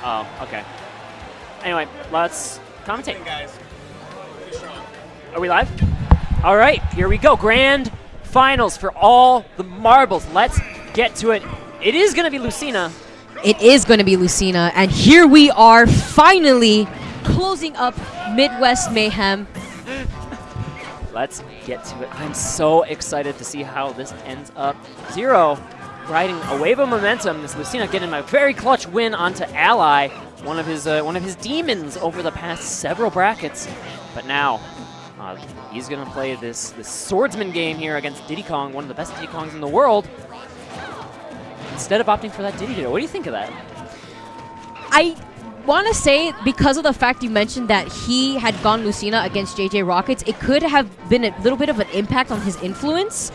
Oh, okay. Anyway, let's commentate. Are we live? All right, here we go. Grand finals for all the marbles. Let's get to it. It is going to be Lucina. It is going to be Lucina, and here we are finally closing up Midwest Mayhem. Let's get to it. I'm so excited to see how this ends up. ZeRo riding a wave of momentum. This Lucina getting a very clutch win onto Ally, one of his demons over the past several brackets. But now he's gonna play this swordsman game here against Diddy Kong, one of the best Diddy Kongs in the world. Instead of opting for that Diddy Ditto. What do you think of that? I want to say, because of the fact you mentioned that he had gone Lucina against JJ Rockets, it could have been a little bit of an impact on his influence.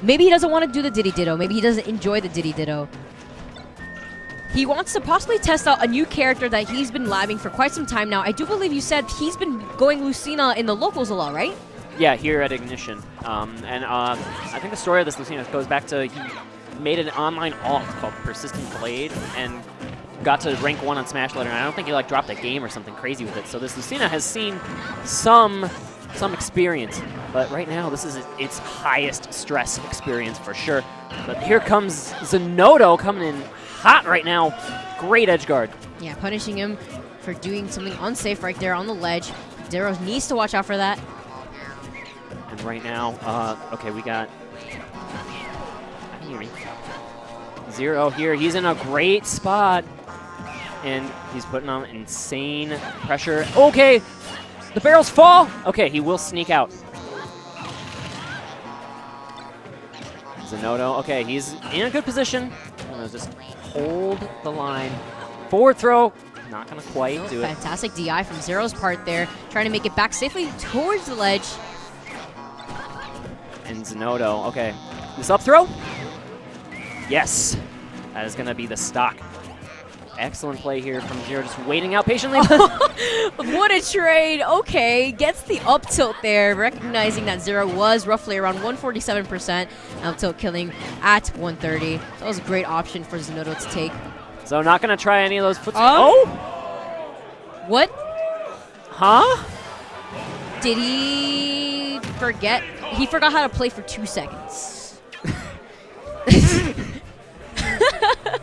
Maybe he doesn't want to do the Diddy Ditto. Maybe he doesn't enjoy the Diddy Ditto. He wants to possibly test out a new character that he's been labbing for quite some time now. I do believe you said he's been going Lucina in the locals a lot, right? Yeah, here at Ignition. I think the story of this Lucina goes back to he made an online alt called Persistent Blade and got to rank 1 on Smash later, and I don't think he dropped a game or something crazy with it. So this Lucina has seen some experience, but right now this is its highest stress experience for sure. But here comes Zinoto coming in hot right now. Great edge guard. Yeah, punishing him for doing something unsafe right there on the ledge. ZeRo needs to watch out for that. And right now, okay, we got ZeRo here. He's in a great spot. And he's putting on insane pressure. Okay, the barrels fall. Okay, he will sneak out. Zinoto, okay, he's in a good position. Just hold the line. Forward throw, not gonna quite do it. Fantastic DI from ZeRo's part there, trying to make it back safely towards the ledge. And Zinoto, okay, this up throw? Yes, that is gonna be the stock. Excellent play here from ZeRo, just waiting out patiently. What a trade. Okay, gets the up tilt there, recognizing that ZeRo was roughly around 147% up tilt killing at 130. That was a great option for Zinoto to take. So not going to try any of those foot. Oh! What? Huh? Did he forget? He forgot how to play for 2 seconds.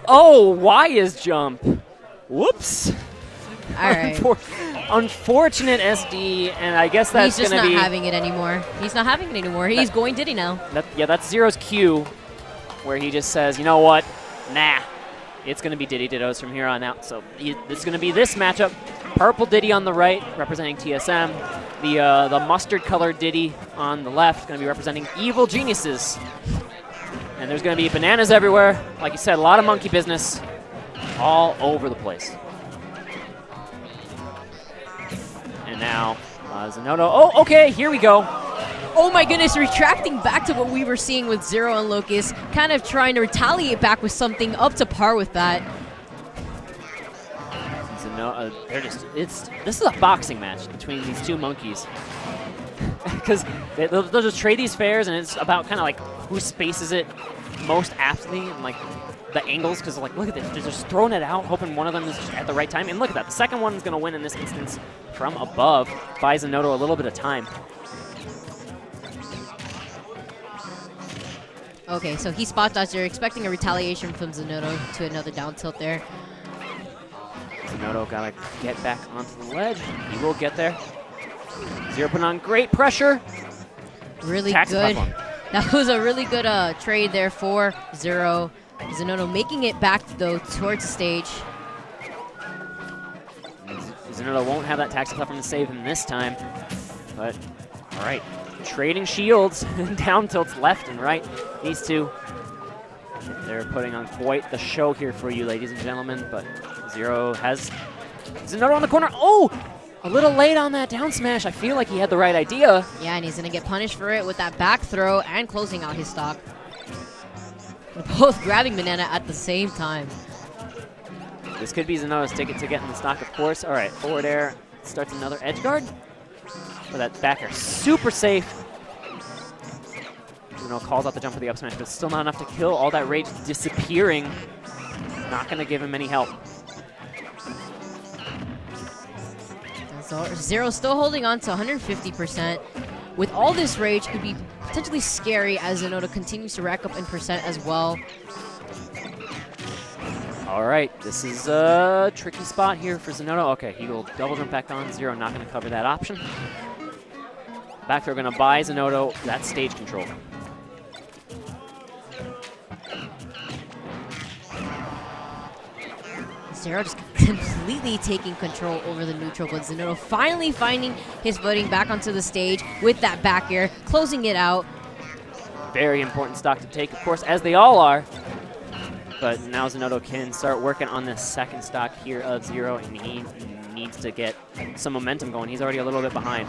Oh, Y is jump. Whoops. All right. Unfortunate SD, and I guess that's going to be... He's just not having it anymore. He's not having it anymore. He's going Diddy now. Yeah, that's ZeRo's cue, where he just says, you know what? Nah. It's going to be Diddy Dittos from here on out. So this is going to be this matchup. Purple Diddy on the right, representing TSM. The mustard-colored Diddy on the left, going to be representing Evil Geniuses. And there's going to be bananas everywhere. Like you said, a lot of monkey business all over the place. And now, Zinoto. Oh, okay, here we go. Oh my goodness, retracting back to what we were seeing with ZeRo and Locust, kind of trying to retaliate back with something up to par with that. This is a boxing match between these two monkeys. Because they'll just trade these fairs, and it's about kind of like who spaces it most aptly, and like the angles, because like look at this, they're just throwing it out, hoping one of them is just at the right time. And look at that, the second one is going to win in this instance from above, buys Zinoto a little bit of time. Okay, so he spot dodged. You're expecting a retaliation from Zinoto to another down tilt there. Zinoto got to get back onto the ledge. He will get there. ZeRo putting on great pressure. Really good. That was a really good trade there for ZeRo. Zinoto making it back, though, towards the stage. Zinoto won't have that taxi platform to save him this time. But, all right. Trading shields, down tilts left and right. These two, they're putting on quite the show here for you, ladies and gentlemen. But ZeRo has Zinoto on the corner. Oh! A little late on that down smash. I feel like he had the right idea. Yeah, and he's going to get punished for it with that back throw and closing out his stock. Both grabbing banana at the same time. This could be Zinoto's ticket to get in the stock, of course. All right, forward air starts another edge guard. For that back air, super safe. Zinoto calls out the jump for the up smash, but still not enough to kill. All that rage disappearing. Not going to give him any help. So ZeRo still holding on to 150%. With all this rage, could be potentially scary as Zinoto continues to rack up in percent as well. All right, this is a tricky spot here for Zinoto. Okay, he will double jump back on. ZeRo not going to cover that option. Back throw going to buy Zinoto that stage control. ZeRo just completely taking control over the neutral, but Zinoto finally finding his footing back onto the stage with that back air, closing it out. Very important stock to take, of course, as they all are. But now Zinoto can start working on this second stock here of ZeRo, and he needs to get some momentum going. He's already a little bit behind.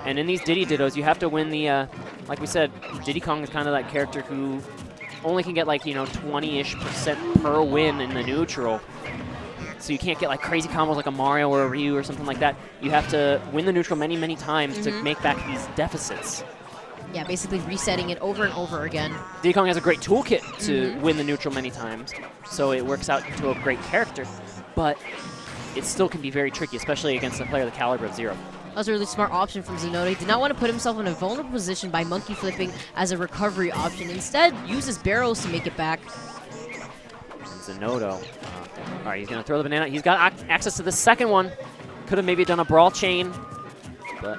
And in these Diddy Dittos, you have to win the, like we said, Diddy Kong is kind of that character who only can get like, 20-ish% per win in the neutral. So you can't get like crazy combos like a Mario or a Ryu or something like that. You have to win the neutral many, many times to make back these deficits. Yeah, basically resetting it over and over again. Diddy Kong has a great toolkit to win the neutral many times, so it works out into a great character. But it still can be very tricky, especially against a player the caliber of ZeRo. That was a really smart option from Zinoto. He did not want to put himself in a vulnerable position by monkey flipping as a recovery option. Instead, uses barrels to make it back. Zinoto. All right, he's going to throw the banana. He's got access to the second one. Could have maybe done a brawl chain, but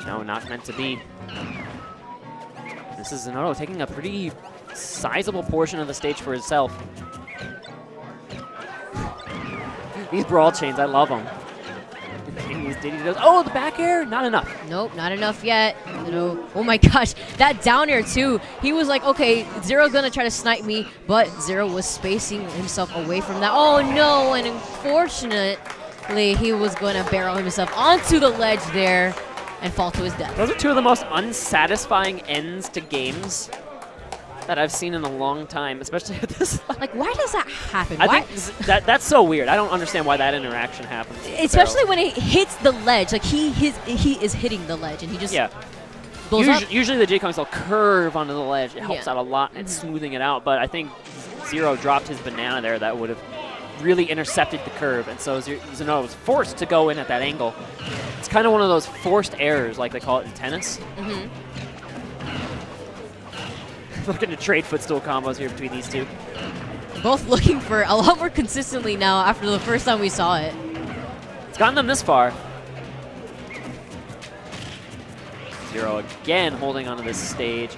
no, not meant to be. This is Zinoto taking a pretty sizable portion of the stage for himself. These brawl chains, I love them. Oh, the back air, not enough. Nope, not enough yet. Oh my gosh, that down air too. He was like, okay, ZeRo gonna try to snipe me, but ZeRo was spacing himself away from that. Oh no, and unfortunately, he was gonna barrel himself onto the ledge there and fall to his death. Those are two of the most unsatisfying ends to games that I've seen in a long time, especially at this. Like, why does that happen? I think that's so weird. I don't understand why that interaction happens. Especially when it hits the ledge. Like, he is hitting the ledge, and he just goes up. Usually the J-Kongs will curve onto the ledge. It helps out a lot in smoothing it out, but I think ZeRo dropped his banana there that would have really intercepted the curve, and so Zinoto was forced to go in at that angle. It's kind of one of those forced errors, like they call it in tennis. Looking to trade footstool combos here between these two. Both looking for a lot more consistently now after the first time we saw it. It's gotten them this far. ZeRo again holding onto this stage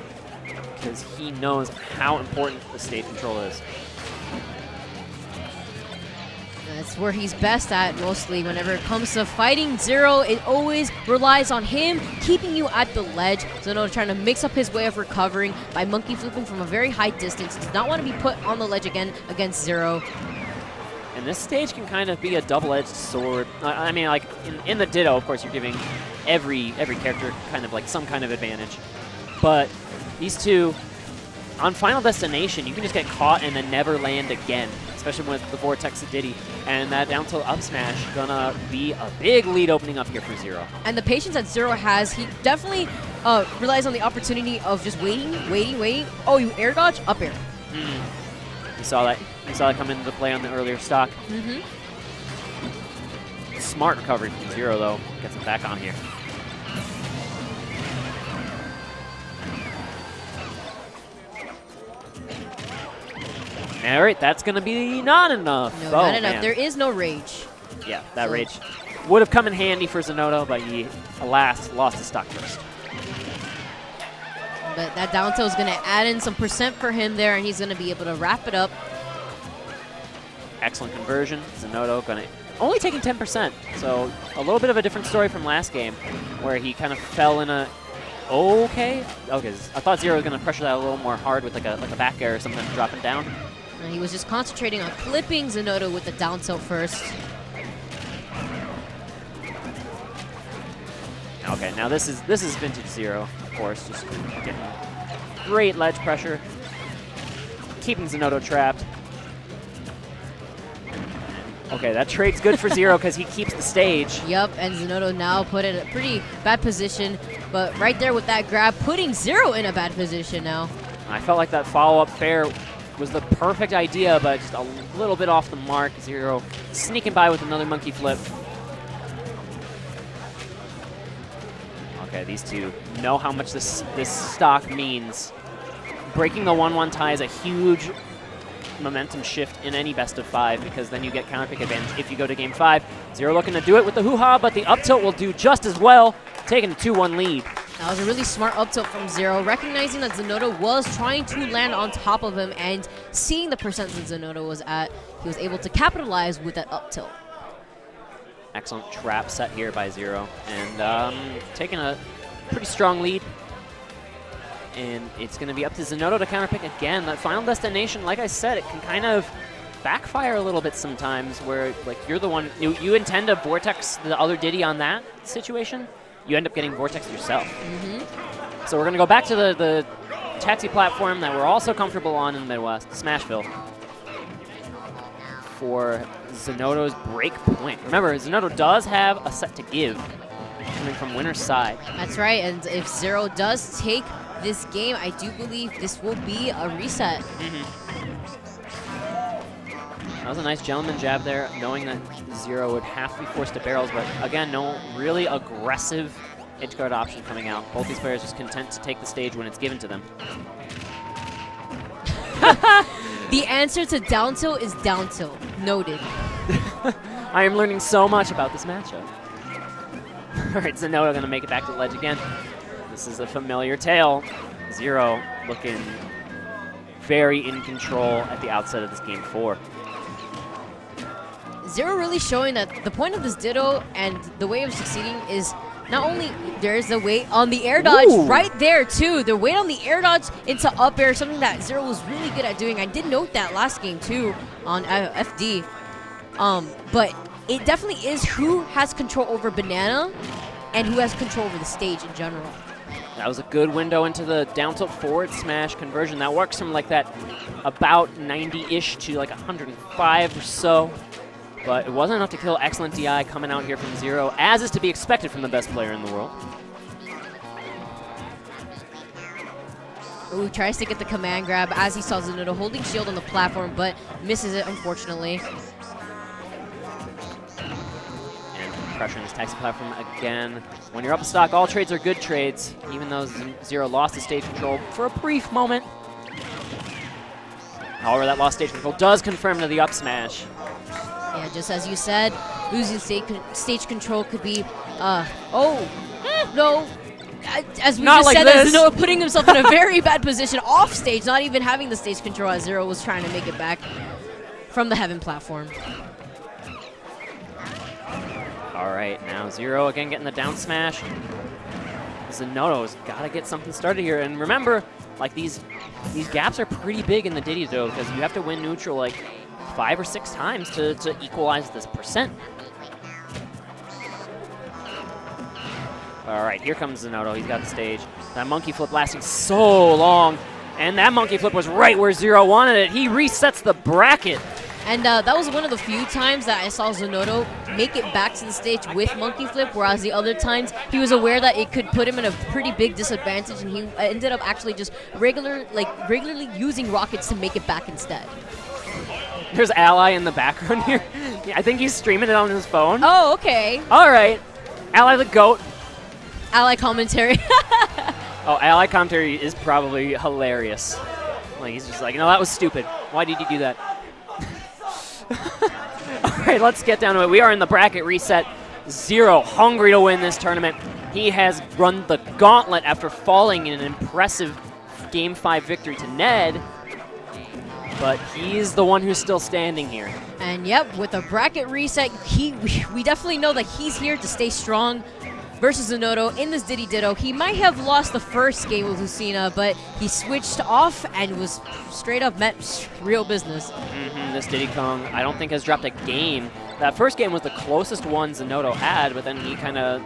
because he knows how important the stage control is. That's where he's best at mostly. Whenever it comes to fighting ZeRo, it always relies on him keeping you at the ledge. Zinoto trying to mix up his way of recovering by monkey flipping from a very high distance. Does not want to be put on the ledge again against ZeRo. And this stage can kind of be a double-edged sword. I mean, like in the Ditto, of course, you're giving every character kind of like some kind of advantage. But these two, on Final Destination, you can just get caught and then never land again, especially with the Vortex of Diddy. And that down tilt up smash gonna be a big lead opening up here for ZeRo. And the patience that ZeRo has, he definitely relies on the opportunity of just waiting. Oh, you air dodge? Up air. You saw that. You saw that come into play on the earlier stock. Smart recovery from ZeRo, though. Gets him back on here. All right, that's going to be not enough. No, not enough. Man. There is no rage. Yeah, that rage would have come in handy for Zinoto, but he, alas, lost his stock first. But that down tilt is going to add in some percent for him there, and he's going to be able to wrap it up. Excellent conversion. Zinoto going to only taking 10%, so a little bit of a different story from last game, where he kind of fell in a okay. I thought ZeRo was going to pressure that a little more hard with like a back air or something, dropping down. He was just concentrating on clipping Zinoto with the down tilt first. Okay, now this is vintage ZeRo, of course, just getting great ledge pressure, keeping Zinoto trapped. Okay, that trade's good for ZeRo because he keeps the stage. Yep, and Zinoto now put in a pretty bad position, but right there with that grab, putting ZeRo in a bad position now. I felt like that follow-up fair was the perfect idea, but just a little bit off the mark. ZeRo sneaking by with another monkey flip. Okay, these two know how much this stock means. Breaking the 1-1 tie is a huge momentum shift in any best of 5 because then you get counter pick advantage if you go to game 5. ZeRo looking to do it with the hoo-ha, but the up tilt will do just as well, taking a 2-1 lead. That was a really smart up tilt from ZeRo, recognizing that Zinoto was trying to land on top of him and seeing the percent that Zinoto was at, he was able to capitalize with that up tilt. Excellent trap set here by ZeRo, and taking a pretty strong lead. And it's going to be up to Zinoto to counterpick again. That final destination, like I said, it can kind of backfire a little bit sometimes where like you're the one, you intend to vortex the other Diddy on that situation, you end up getting vortex yourself. So we're going to go back to the taxi platform that we're also comfortable on in the Midwest, Smashville, for Zinoto's break point. Remember, Zinoto does have a set to give coming from winner's side. That's right, and if ZeRo does take this game, I do believe this will be a reset. That was a nice gentleman jab there, knowing that ZeRo would have to be forced to barrels, but again, no really aggressive edge guard option coming out. Both these players just content to take the stage when it's given to them. The answer to down tilt is down tilt. Noted. I am learning so much about this matchup. All right, Zinoto going to make it back to the ledge again. This is a familiar tale. ZeRo looking very in control at the outset of this game 4. ZeRo really showing that the point of this Ditto and the way of succeeding is not only there's the weight on the air dodge right there too. The weight on the air dodge into up air, something that ZeRo was really good at doing. I did note that last game too on FD. But it definitely is who has control over Banana and who has control over the stage in general. That was a good window into the down tilt forward smash conversion. That works from like that about 90-ish to like 105 or so. But it wasn't enough to kill. Excellent DI coming out here from ZeRo, as is to be expected from the best player in the world. Ooh, tries to get the command grab as he saw Zinoto holding shield on the platform, but misses it, unfortunately. And pressuring this taxi platform again. When you're up a stock, all trades are good trades, even though ZeRo lost the stage control for a brief moment. However, that lost stage control does confirm to the up smash. Yeah, just as you said, losing stage control could be, no. As we not just like said, this. Zinoto putting himself in a very bad position off stage, not even having the stage control as ZeRo was trying to make it back from the Heaven platform. All right, now ZeRo again getting the down smash. Zinoto's got to get something started here. And remember, like these gaps are pretty big in the Diddy though, because you have to win neutral like 5 or 6 times to equalize this percent. All right, here comes Zinoto. He's got the stage. That monkey flip lasting so long, and that monkey flip was right where ZeRo wanted it. He resets the bracket. And that was one of the few times that I saw Zinoto make it back to the stage with monkey flip, whereas the other times he was aware that it could put him in a pretty big disadvantage, and he ended up actually just regularly using rockets to make it back instead. There's Ally in the background here. Yeah, I think he's streaming it on his phone. Oh, okay. All right. Ally the GOAT. Ally commentary. Oh, Ally commentary is probably hilarious. Like, he's just like, no, that was stupid. Why did you do that? All right, let's get down to it. We are in the bracket reset. ZeRo hungry to win this tournament. He has run the gauntlet after falling in an impressive Game 5 victory to Ned. But he's the one who's still standing here. And yep, with a bracket reset, we definitely know that he's here to stay strong versus Zinoto in this Diddy Ditto. He might have lost the first game with Lucina, but he switched off and was straight up met real business. This Diddy Kong, I don't think has dropped a game. That first game was the closest one Zinoto had, but then he kind of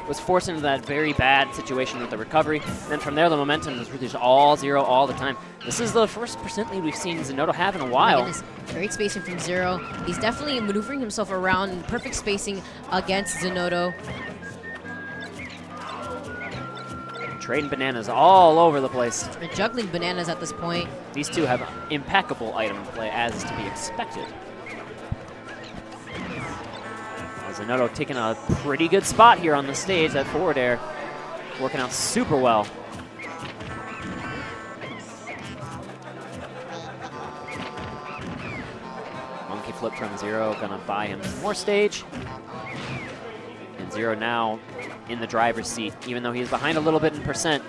was forced into that very bad situation with the recovery. And then from there, the momentum was really just all ZeRo all the time. This is the first percent lead we've seen Zinoto have in a while. Oh great spacing from ZeRo. He's definitely maneuvering himself around in perfect spacing against Zinoto. Trading bananas all over the place. They're juggling bananas at this point. These two have impeccable item play, as is to be expected. Zinoto taking a pretty good spot here on the stage, that forward air. working out super well. Monkey flip from ZeRo, gonna buy him some more stage. And ZeRo now in the driver's seat, even though he's behind a little bit in percent.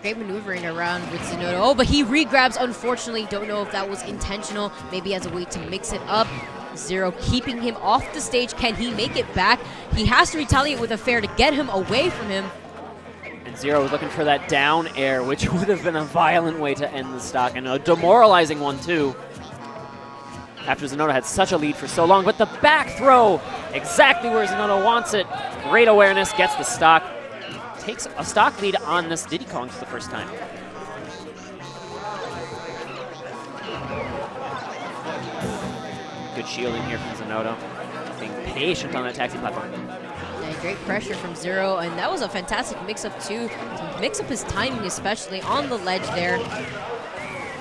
Great maneuvering around with Zinoto. Oh, but he regrabs, unfortunately. Don't know if that was intentional, maybe as a way to mix it up. ZeRo keeping him off the stage. Can he make it back? He has to retaliate with a fair to get him away from him. And ZeRo was looking for that down air, which would have been a violent way to end the stock, and a demoralizing one too. After Zinoto had such a lead for so long, but the back throw, exactly where Zinoto wants it. Great awareness, gets the stock. Takes a stock lead on this Diddy Kong for the first time. Good shielding here from Zinoto. Being patient on that taxi platform. Yeah, great pressure from ZeRo, and that was a fantastic mix-up too. To mix up his timing, especially on the ledge there.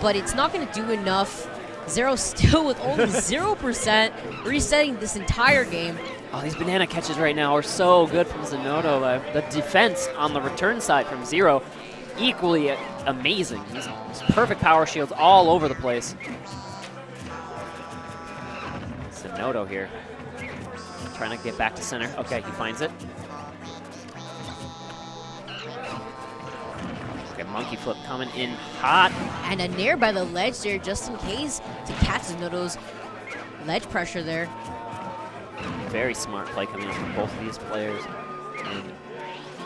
But it's not going to do enough. ZeRo still with only 0%, resetting this entire game. Oh, these banana catches right now are so good from Zinoto. The defense on the return side from ZeRo, equally amazing. These perfect power shields all over the place. Zinoto here, trying to get back to center. Okay, he finds it. Okay, monkey flip coming in hot. And a nair by the ledge there just in case to catch Zinoto's ledge pressure there. Very smart play coming in from both of these players.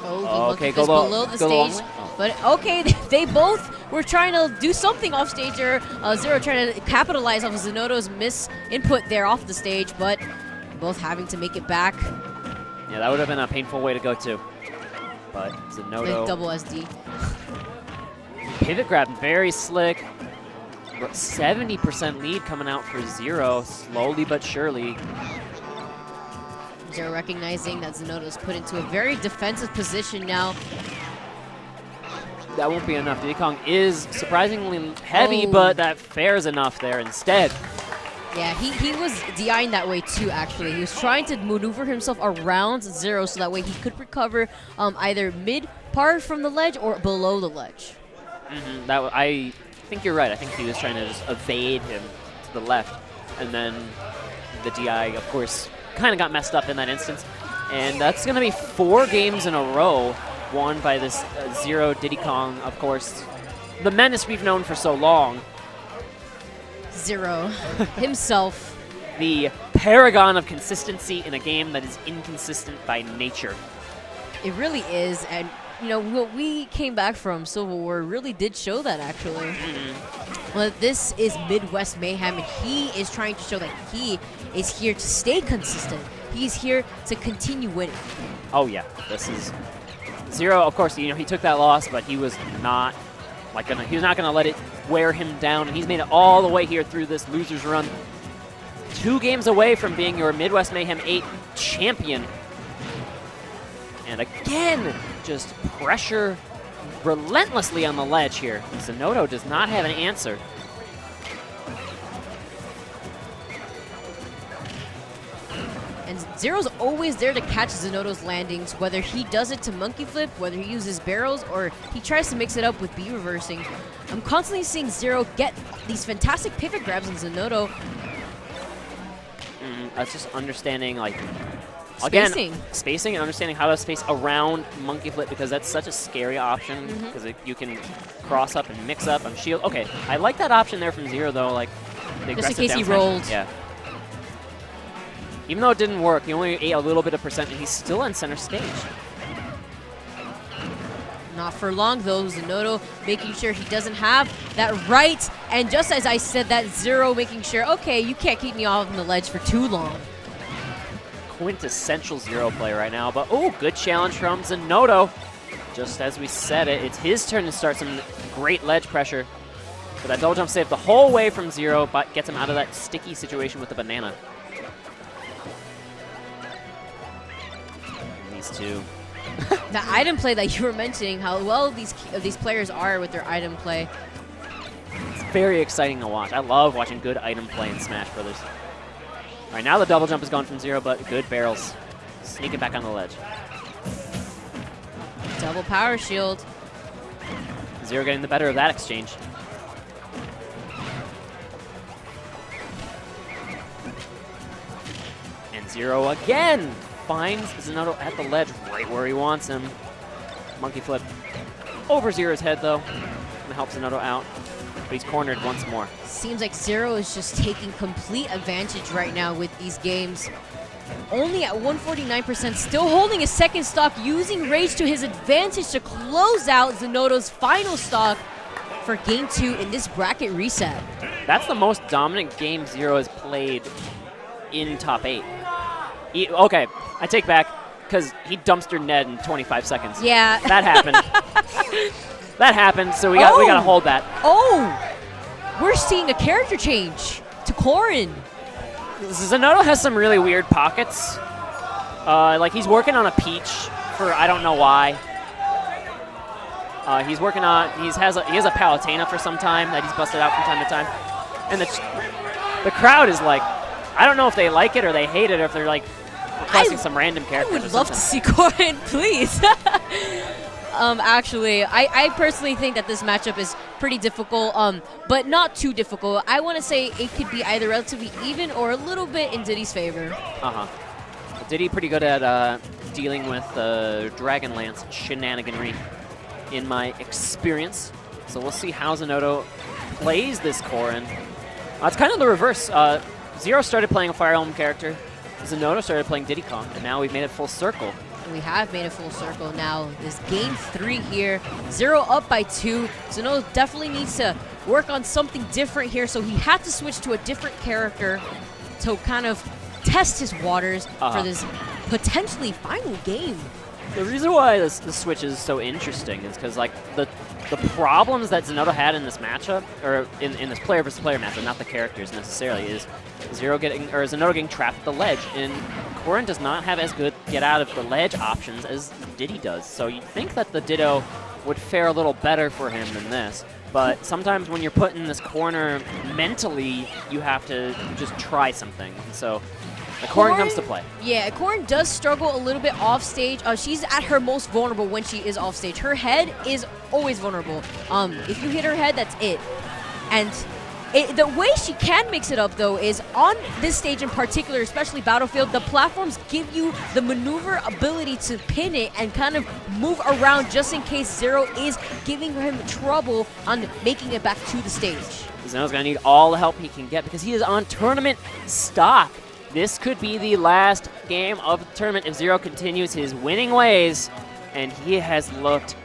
Oh, okay, go below the stage. Oh. But okay, they both were trying to do something off stage there. ZeRo trying to capitalize off of Zinoto's miss input there off the stage, but both having to make it back. Yeah, that would have been a painful way to go too. But Zinoto. With double SD. Pivot grab, very slick. 70% lead coming out for ZeRo, slowly but surely. ZeRo recognizing that Zinoto's put into a very defensive position now. That won't be enough. Diddy Kong is surprisingly heavy, but that fares enough there instead. Yeah, he was DIing that way too, actually. He was trying to maneuver himself around ZeRo so that way he could recover either mid-part from the ledge or below the ledge. I think you're right. I think he was trying to just evade him to the left. And then the DI, of course, kind of got messed up in that instance. And that's going to be 4 games in a row won by this ZeRo Diddy Kong, of course. The menace we've known for so long. ZeRo himself. The paragon of consistency in a game that is inconsistent by nature. It really is, and you know, what we came back from Civil War really did show that, actually. Well, this is Midwest Mayhem, and he is trying to show that he is here to stay consistent. He's here to continue winning. Oh yeah, this is ZeRo. Of course, you know, he took that loss, but he was not he was not gonna let it wear him down, and he's made it all the way here through this loser's run. 2 games away from being your Midwest Mayhem 8 champion. And again, just pressure relentlessly on the ledge here. Zinoto does not have an answer. And ZeRo's always there to catch Zinoto's landings, whether he does it to monkey flip, whether he uses barrels, or he tries to mix it up with B reversing. I'm constantly seeing ZeRo get these fantastic pivot grabs on Zinoto. That's just understanding, like, Spacing. again, spacing and understanding how to space around monkey flip, because that's such a scary option, because you can cross up and mix up and shield. Okay, I like that option there from ZeRo, though, like the just in case he down smash. rolled. Yeah. Even though it didn't work, he only ate a little bit of percent, and he's still on center stage. Not for long, though. Zinoto making sure he doesn't have that right. And just as I said that, ZeRo making sure, okay, you can't keep me off on the ledge for too long. Quintessential ZeRo play right now, but oh, good challenge from Zinoto. Just as we said it, it's his turn to start some great ledge pressure. But that double jump save the whole way from ZeRo, but gets him out of that sticky situation with the banana. And these two. The item play that you were mentioning, how well these players are with their item play. It's very exciting to watch. I love watching good item play in Smash Brothers. All right, now the double jump is gone from ZeRo, but good barrels. Sneak it back on the ledge. Double power shield. ZeRo getting the better of that exchange. And ZeRo again finds Zinoto at the ledge right where he wants him. Monkey flip over ZeRo's head though, and helps Zinoto out. But he's cornered once more. Seems like ZeRo is just taking complete advantage right now with these games. Only at 149%, still holding his second stock, using Rage to his advantage to close out Zinoto's final stock for Game 2 in this bracket reset. That's the most dominant game ZeRo has played in top 8. Okay, I take back, because he dumpstered Ned in 25 seconds. Yeah. That happened. That happened, so we gotta hold that. Oh! We're seeing a character change to Corrin. Zinoto has some really weird pockets. Like he's working on a peach for I don't know why. He's working on he has a Palutena for some time that he's busted out from time to time, and the crowd is like, I don't know if they like it or they hate it or if they're like requesting some random characters. I would love to see Corrin, please. Actually, I personally think that this matchup is pretty difficult, but not too difficult. I want to say it could be either relatively even or a little bit in Diddy's favor. Diddy pretty good at dealing with Dragonlance shenaniganry, in my experience. So we'll see how Zinoto plays this Corrin. It's kind of the reverse. ZeRo started playing a Fire Emblem character. Zinoto started playing Diddy Kong, and now we've made it full circle. We have made a full circle now. This Game 3 here. ZeRo up by 2. Zinoto definitely needs to work on something different here, so he had to switch to a different character to kind of test his waters for this potentially final game. The reason why this switch is so interesting is because like the problems that Zinoto had in this matchup, or in this player versus player matchup, not the characters necessarily, is Zinoto getting trapped at the ledge, and Corrin does not have as good get out of the ledge options as Diddy does. So you'd think that the Ditto would fare a little better for him than this. But sometimes when you're put in this corner mentally, you have to just try something. So the Corrin comes to play. Yeah, Corrin does struggle a little bit off stage. She's at her most vulnerable when she is off stage. Her head is always vulnerable. If you hit her head, that's it. And the way she can mix it up, though, is on this stage in particular, especially Battlefield, the platforms give you the maneuver ability to pin it and kind of move around just in case ZeRo is giving him trouble on making it back to the stage. Zeno's going to need all the help he can get because he is on tournament stock. This could be the last game of the tournament if ZeRo continues his winning ways, and he has looked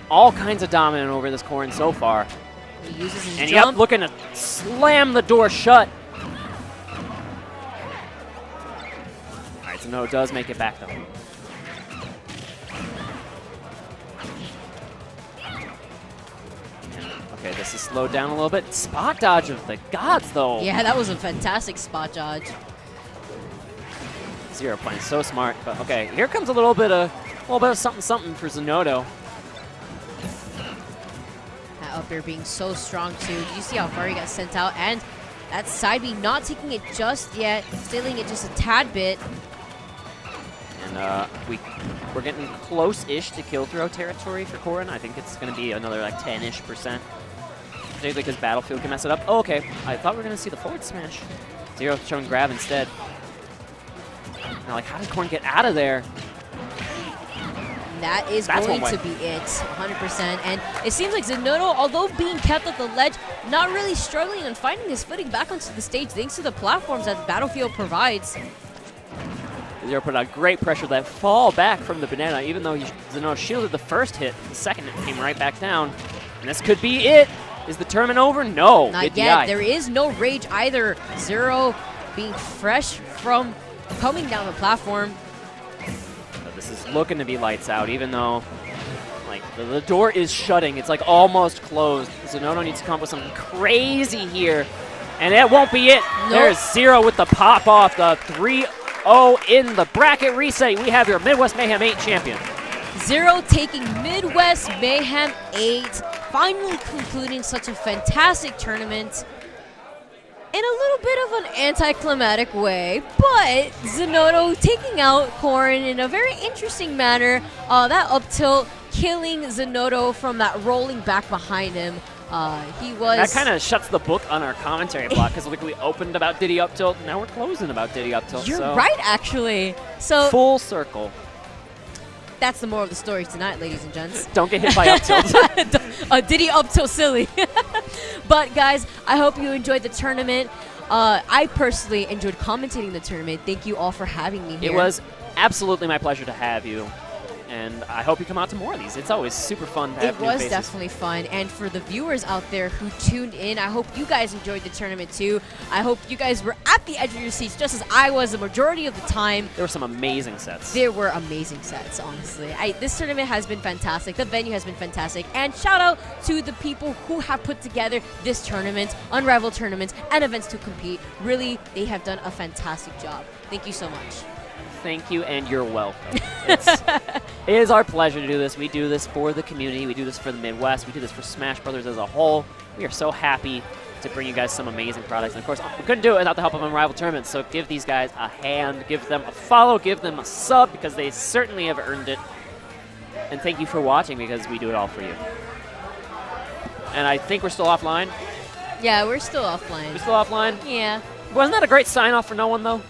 all kinds of dominant over this Corrin so far. He uses his and jump. Yep, looking to slam the door shut. All right, Zinoto does make it back though. Okay, this is slowed down a little bit. Spot dodge of the gods though. Yeah, that was a fantastic spot dodge. ZeRo playing so smart, but okay, here comes a little bit of something for Zinoto. That up air being so strong too. Did you see how far he got sent out? And that side B not taking it just yet, stealing it just a tad bit. And we're getting close-ish to kill throw territory for Corrin. I think it's going to be another like 10-ish%. Particularly because Battlefield can mess it up. Oh, okay. I thought we were going to see the forward smash. ZeRo showing grab instead. Now, like, how does Corrin get out of there? That is going to be it, 100%. And it seems like Zinoto, although being kept at the ledge, not really struggling and finding his footing back onto the stage thanks to the platforms that Battlefield provides. ZeRo put out great pressure that fall back from the banana, even though Zinoto shielded the first hit. The second hit came right back down. And this could be it. Is the tournament over? No. Not yet. There is no rage either. ZeRo being fresh from coming down the platform. This is looking to be lights out, even though like the door is shutting. It's like almost closed. Zinoto needs to come up with something crazy here. And that won't be it. Nope. There's ZeRo with the pop off, the 3-0 in the bracket reset. We have your Midwest Mayhem 8 champion. ZeRo taking Midwest Mayhem 8, finally concluding such a fantastic tournament in a little bit of an anticlimactic way, but Zinoto taking out Corrin in a very interesting manner. That up tilt killing Zinoto from that rolling back behind him. He was... That kind of shuts the book on our commentary block because like we opened about Diddy up tilt, now we're closing about Diddy up tilt. You're so right, actually. So full circle. that's the moral of the story tonight, ladies and gents. Don't get hit by up tilt. Diddy up tilt silly. But guys, I hope you enjoyed the tournament. I personally enjoyed commentating the tournament. Thank you all for having me here. It was absolutely my pleasure to have you. And I hope you come out to more of these. It's always super fun to have new faces. It was definitely fun. And for the viewers out there who tuned in, I hope you guys enjoyed the tournament too. I hope you guys were at the edge of your seats just as I was the majority of the time. There were some amazing sets. There were amazing sets, honestly. This tournament has been fantastic. The venue has been fantastic. And shout out to the people who have put together this tournament, Unrivaled tournaments, and events to compete. Really, they have done a fantastic job. Thank you so much. Thank you, and you're welcome. It is our pleasure to do this. We do this for the community. We do this for the Midwest. We do this for Smash Brothers as a whole. We are so happy to bring you guys some amazing products. And, of course, we couldn't do it without the help of Unrivaled Tournaments, so give these guys a hand, give them a follow, give them a sub, because they certainly have earned it. And thank you for watching, because we do it all for you. And I think we're still offline. Yeah, we're still offline. We're still offline? Yeah. Wasn't that a great sign-off for no one, though?